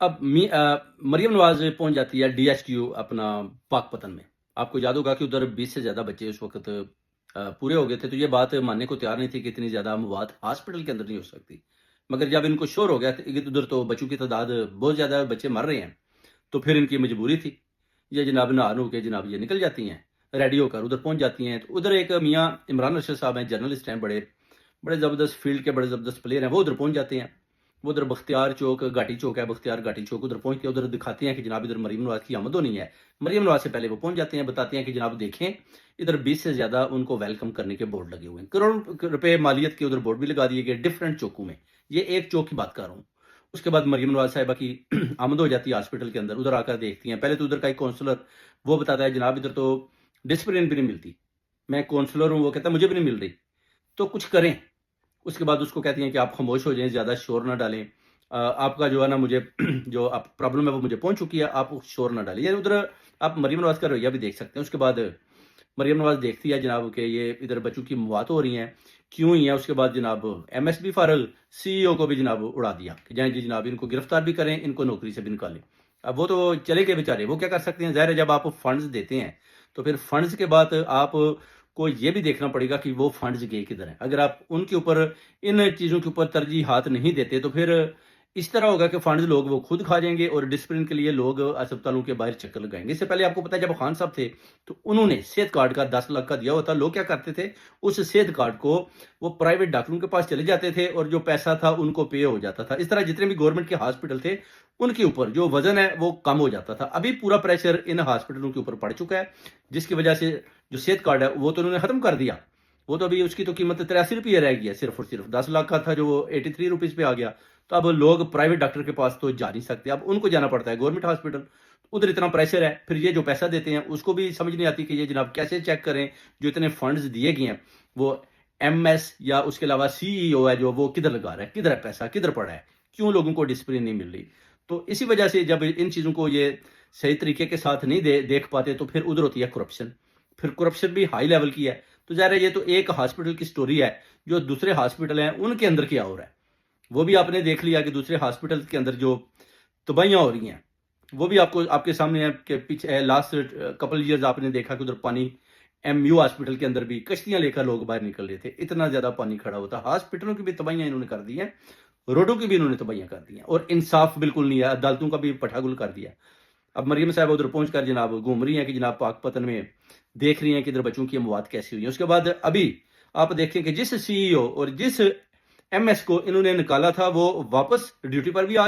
अब मरियम नवाज पहुंच जाती है डीएचक्यू अपना पाकपतन में। आपको याद होगा कि उधर 20 से ज़्यादा बच्चे उस वक्त पूरे हो गए थे, तो ये बात मानने को तैयार नहीं थी कि इतनी ज़्यादा अमवात हॉस्पिटल के अंदर नहीं हो सकती। मगर जब इनको शोर हो गया कि उधर तो बच्चों की तादाद बहुत ज़्यादा, बच्चे मर रहे हैं, तो फिर इनकी मजबूरी थी। ये जनाब नहा नू के जनाब ये निकल जाती हैं, रेडी होकर उधर पहुंच जाती हैं। तो उधर एक मियाँ इमरान अरशद साहब हैं, जर्नलिस्ट हैं, बड़े बड़े ज़बरदस्त फील्ड के, बड़े ज़बरदस्त प्लेयर हैं। वो उधर पहुंच जाते हैं। वो उधर बख्तियार चौक, घाटी चौक है, बख्तियार घाटी चौक, उधर पहुंच के उधर दिखाते हैं कि जनाब इधर मरीम नवाज की आमद होनी है। मरीम नवाज से पहले वो पहुंच जाते हैं, बताते हैं कि जनाब देखें, इधर 20 से ज़्यादा उनको वेलकम करने के बोर्ड लगे हुए हैं। करोड़ रुपए मालियत के उधर बोर्ड भी लगा दिए गए डिफरेंट चौकों में। ये एक चौक की बात कर रहा हूँ। उसके बाद मरीम नवाज साहिबा की आमद हो जाती है हॉस्पिटल के अंदर। उधर आकर देखती हैं। पहले तो उधर का एक काउंसलर वो बताता है जनाब इधर तो डिसिप्लिन भी नहीं मिलती, मैं काउंसलर हूँ। वो कहता है मुझे भी नहीं मिल रही, तो कुछ करें। उसके बाद उसको कहती हैं कि आप खामोश हो जाएं, ज़्यादा शोर ना डालें। आपका जो है ना, मुझे जो आप प्रॉब्लम है वो मुझे पहुंच चुकी है, आप शोर ना डालिए। उधर आप मरीम नवाज का रवैया भी देख सकते हैं। उसके बाद मरीम नवाज देखती है जनाब के ये इधर बच्चों की मौत हो रही हैं, क्यों ही है। उसके बाद जनाब एमएसबी फारग सीईओ को भी जनाब उड़ा दिया कि जाए जी जनाब इनको गिरफ्तार भी करें, इनको नौकरी से भी निकालें। अब वो तो चले गए बेचारे, वो क्या कर सकते हैं। ज़ाहिर है जब आप फंड्स देते हैं तो फिर फंड्स के बाद आप को ये भी देखना पड़ेगा कि वो फंड्स गए किधर हैं। अगर आप उनके ऊपर इन चीज़ों के ऊपर तरजीहात नहीं देते तो फिर इस तरह होगा कि फंड्स लोग वो खुद खा जाएंगे और डिसिप्लिन के लिए लोग अस्पतालों के बाहर चक्कर लगाएंगे। इससे पहले आपको पता है जब खान साहब थे तो उन्होंने सेहत कार्ड का 10 लाख का दिया होता। लोग क्या करते थे, उस सेहत कार्ड को वो प्राइवेट डॉक्टरों के पास चले जाते थे और जो पैसा था उनको पे हो जाता था। इस तरह जितने भी गवर्नमेंट के हॉस्पिटल थे उनके ऊपर जो वजन है वो कम हो जाता था। अभी पूरा प्रेशर इन हॉस्पिटलों के ऊपर पड़ चुका है, जिसकी वजह से जो सेहत कार्ड है वो तो उन्होंने खत्म कर दिया। वो तो अभी उसकी तो कीमत 83 रुपये रह गई है, सिर्फ और सिर्फ 10 लाख का था जो वो 83 रुपीज़ पे आ गया। तो अब लोग प्राइवेट डॉक्टर के पास तो जा नहीं सकते, अब उनको जाना पड़ता है गवर्नमेंट हॉस्पिटल। उधर इतना प्रेशर है, फिर ये जो पैसा देते हैं उसको भी समझ नहीं आती कि ये जनाब कैसे चेक करें जो इतने फंड्स दिए गए हैं। वो एमएस या उसके अलावा सीईओ है जो, वो किधर लगा रहा है, किधर है पैसा, किधर पड़ा है, क्यों लोगों को डिसिप्लिन नहीं मिल रही। तो इसी वजह से जब इन चीज़ों को ये सही तरीके के साथ नहीं देख पाते तो फिर उधर होती है करप्शन। फिर करप्शन भी हाई लेवल की है। तो ज़ाहिर है ये तो एक हॉस्पिटल की स्टोरी है, जो दूसरे हॉस्पिटल हैं उनके अंदर क्या हो रहा है वो भी आपने देख लिया कि दूसरे हॉस्पिटल के अंदर जो तबाहियां हो रही हैं वो भी आपको आपके सामने है। कि पीछे लास्ट कपल ईयर्स आपने देखा कि उधर पानी एमयू हॉस्पिटल के अंदर भी कश्तियां लेकर लोग बाहर निकल रहे थे, इतना ज्यादा पानी खड़ा होता। हॉस्पिटलों की भी तबाहियां इन्होंने कर दी हैं, रोडों की भी इन्होंने तबाहियां कर दी हैं, और इंसाफ बिल्कुल नहीं है, अदालतों का भी पठागुल कर दिया। अब मरियम साहब उधर पहुंचकर जनाब घूम रही हैं कि जनाब पाकपतन में देख रही हैं कि इधर बच्चों की मौत कैसी हुई है। उसके बाद अभी आप देखें कि जिस सीईओ और जिस एमएस को इन्होंने निकाला था वो वापस ड्यूटी पर भी आ